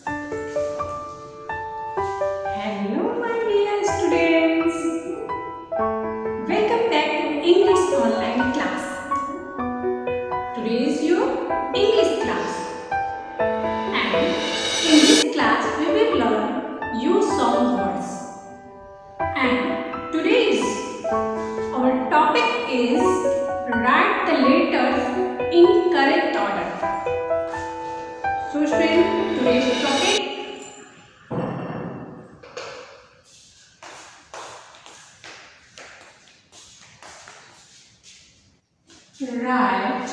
Hello, my dear students. Welcome back to English online class. Today is your English class, and in this class we will learn use song words. And today's our topic is write the letters in correct order. So, students, today's topic. Write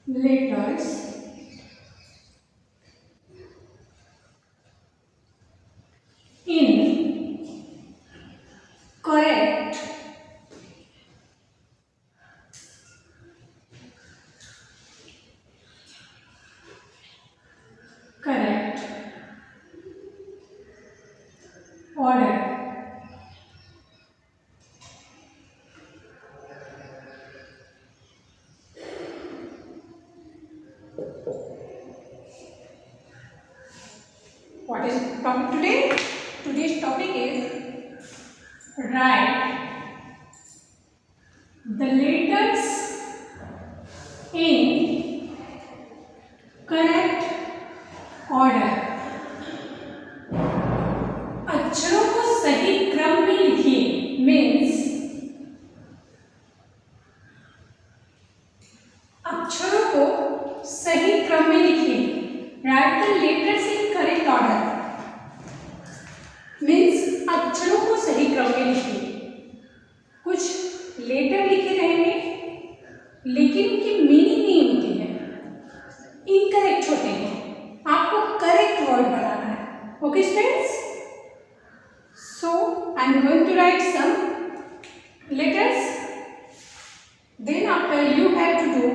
the letters in correct order. What is the topic today? Today's topic is write the letters in correct order. अक्षरों को सही क्रम में लिखिए means अक्षरों को सही क्रम में लिखिए. Right the letters in correct order means अक्षरों को सही क्रम में लिखिए. कुछ लेटर लिखे रहेंगे लेकिन उनकी मीनिंग नहीं होती है, इनकरेक्ट होते हैं. आपको करेक्ट वर्ड बनाना है. Okay students, so I am going to write some letters, then after you have to do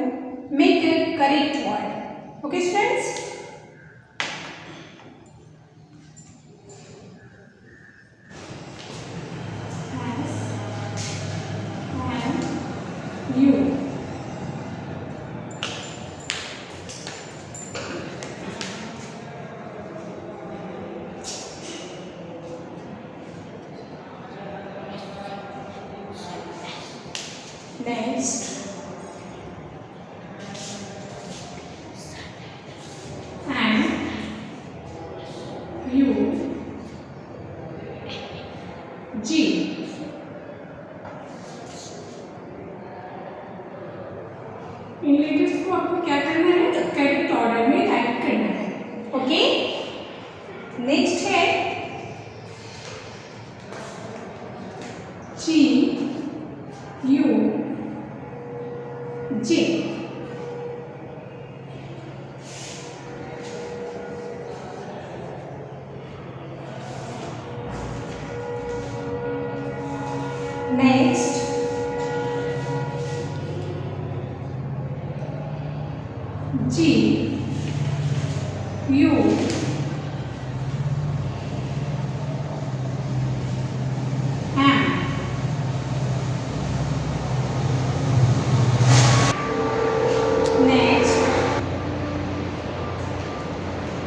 make a correct word. Okay students, you. Next, and U.G. In letters को आपको क्या करना है? Correct order में right करना है. Okay, next है G.U.J. Next, G.U.M. Next,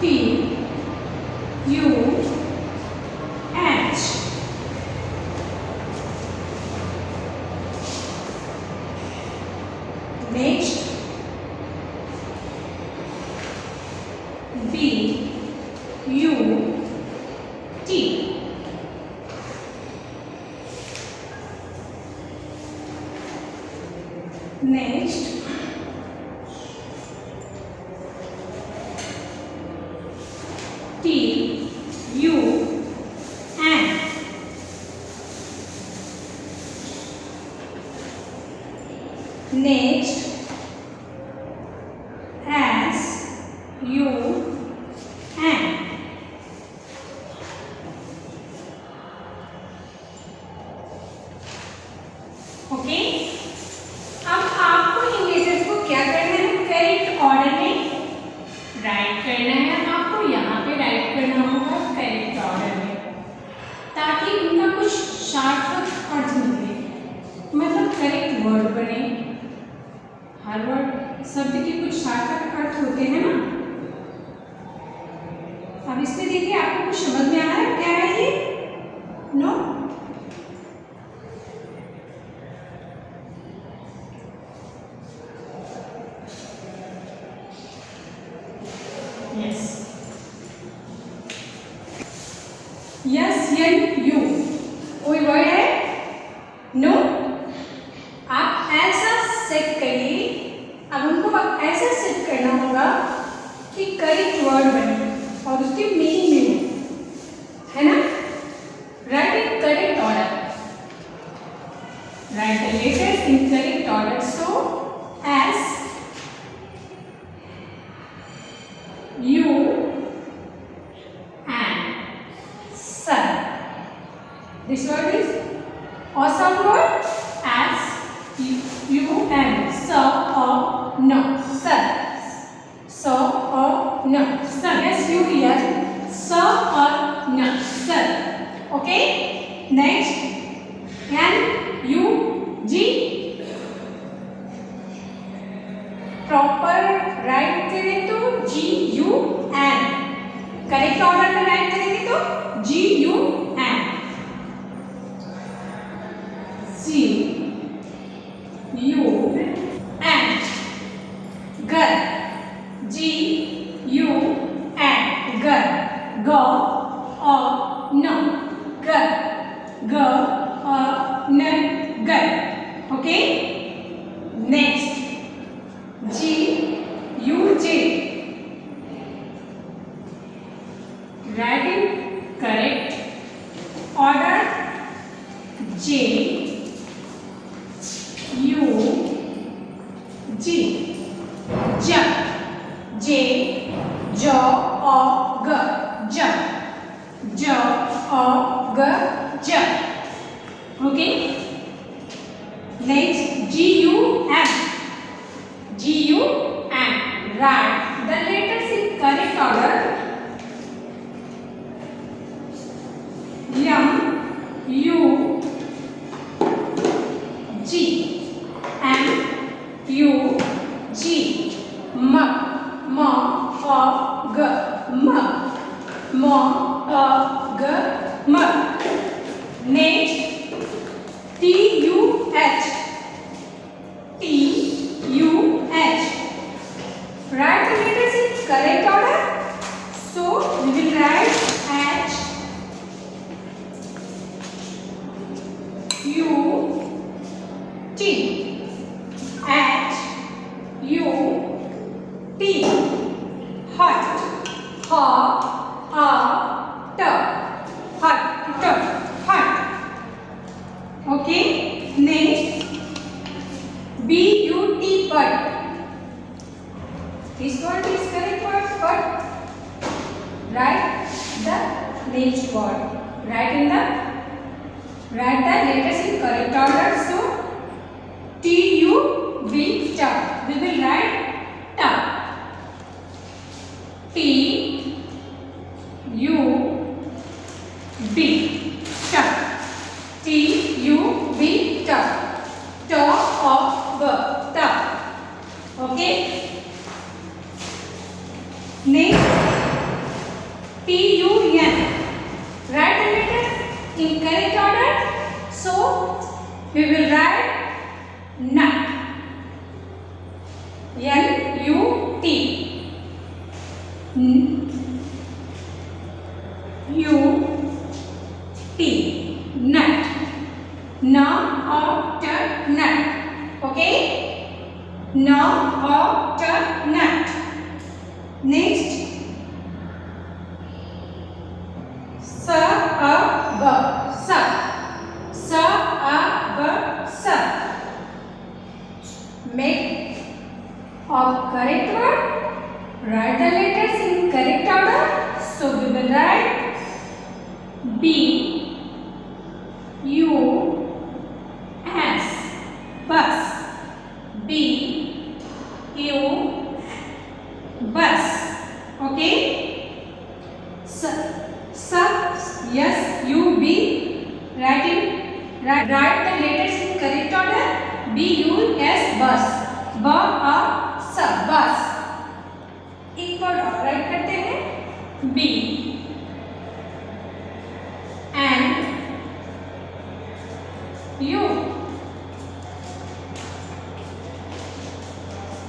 T.U.H. Next, V.U.T. Next, T.U.N. Next, S.U.N. Okay, अब आपको इन लेटर्स को क्या करना है? करेक्ट ऑर्डर में राइट करना है. आपको शब्द के कुछ सार्थक अर्थ होते हैं ना। अब इसमें देखिए आपको कुछ समझ में आ रहा है क्या है ये? No? Yes. Yes N U कोई वर्ड है? नो? आप ऐसा सेट करिए। अब हमको ऐसा सेट करना होगा कि करेक्ट वर्ड बने और उसके मीनिंग में हो, है ना? Write in correct order, write the letters in correct order. So S U and sun, this word is awesome word as you and so or no sun, so or no sun. Yes, you hear so or no sun. Okay, next N-U-G proper right करें तो G-U-N, correct order में right करेंगे तो G-U-N, G-U-N, गर, G-U-N, गर, go or no, गर, go or no, गर. Okay, next G-U-J, write in correct order. J-U-G, jug, J-J-O-G, jug, J-O-G, jug. Okay, next G-U-M, G-U-M, write the letters in correct order. M-U-G, M-U-G, mug, M-O-G, mug, M-O-G, mug. Next T-U-H, T-U-H, write the letters in correct order. So we will write H U T, H U T, hut, H-A-T, hut, hut. Okay, next B-U-T, but. This word is correct word, but. Write the next word. Write the letters in correct order. So T-U-B, tub. We will write tub. T-U-B, tub. T-U-B, tub. T-O-B, tub. Okay. Next T-U-N, write the letters in correct order. So we will write nut, N-U-T, U-T, nut, N-O-T, nut. Okay, N-O-T, nut. Next S-A-B, sub, S-A-B, sub. Make of correct word. Write the letters in correct order. So we will write B-U-S, bus, B-U, bus. Okay. S-U-B, write the letters in correct order. B-U-S, bus, B-A-S, B, and U.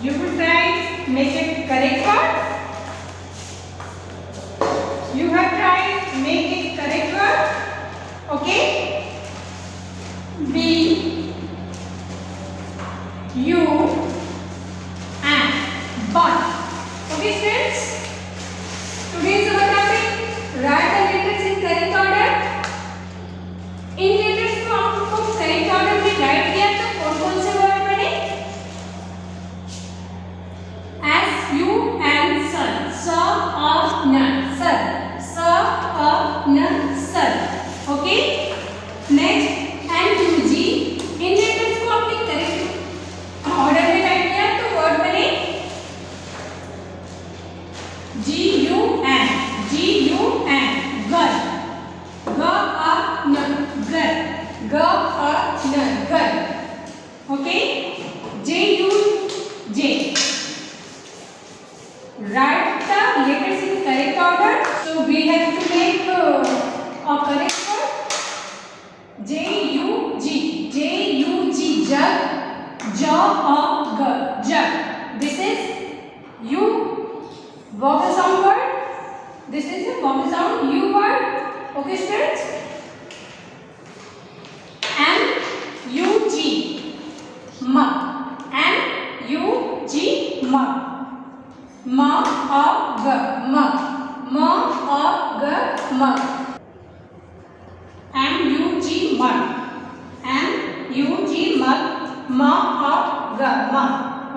You will try make it correct word. You have tried make it correct word. Okay. B, U, and bun. Okay, students. Today is our topic. Write the letters in correct order. In letters को आपको correct order में right किया तो कौन-कौन से word बने? S, U and sun. Sa, a, n. Sun. Sa, a, n. Sun. Okay. Next. And U, G. In letters को आपने करेक्ट ऑर्डर में राइट किया तो वर्ड बने G, U and. G, U and. Girl. G, A, N. Girl. G, A, N. Girl. Okay. J, U, J. Write the letters in correct order. So we have to make a correct word. J, U, G. J, U, G. Jug. J, A, G. Jug. This is U vowel sound word. This is a vowel sound U word. Okay, students. M, U, G. Mug. M, U, G. Mug. M, A, G. Mug. M, A, G. Mug. M, U, G. Mug. M, U, G. Mug. M, A, G. Mug.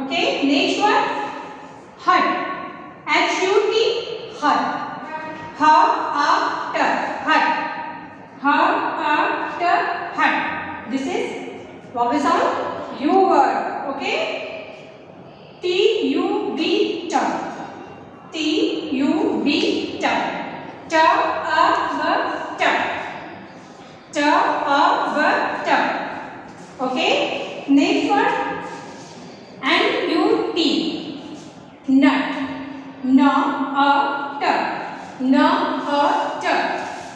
Okay. Next one. Hut. H, U, T. Hut. H, A, T. Hut. H, A, T. Hut. This is vowel sound U word. Okay. T, U, B. T. T, U, B. T. T, A, B. T. T, A, B. T. Okay. Next one. N, U, T. Nut. N, A, T. N, A, T.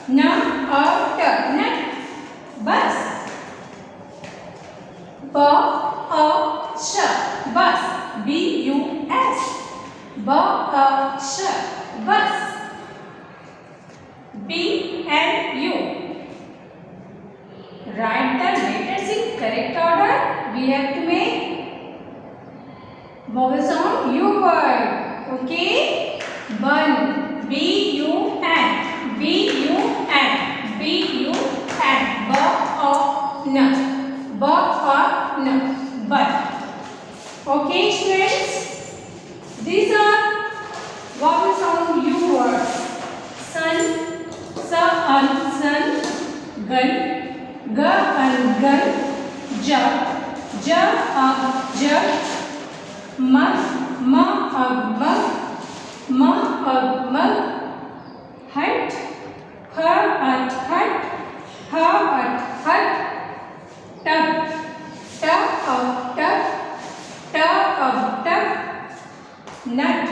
N, A, T. Nut. Bus. B, A, sh. Bus. B, U, S. B, A, sh. Bus. B, N, U. Write the letters in correct order. We have to make vowel sound U word. Okay. Bun. B, U, N. B, U, N. B, U, N. B, A, N. B, A, N. Bun. Okay, students. These are vowel sound U words. Sun, sa, un, sun. Gun, g, un, gun. Jug, j, a, jug. Mug, m, a, mug. M, a, mug. Hut, h, at, hut. H, at, hut. Tub, t, of, tub. T, of, tub. Nut,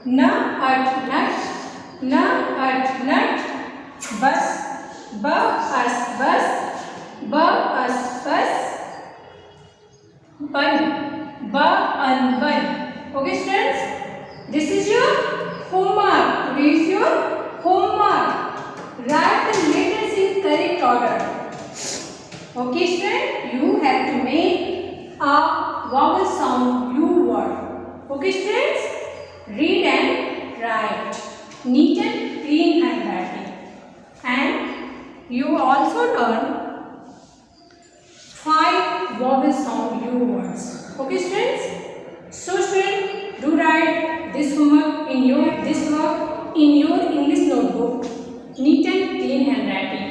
n, at, nut. N, at, nut. Bus, b, as, bus. B, as, bus. Bun, b, un, bun. Okay, students. This is your homework. Today is your homework. Write the letters in correct order. Okay, student. You have to make a vowel sound U word. Okay, students. Read and write. Neat and clean handwriting. And you also learn 5 vowel sound U words. Okay, students. So, students, do write this homework in your English notebook, neat and clean handwriting.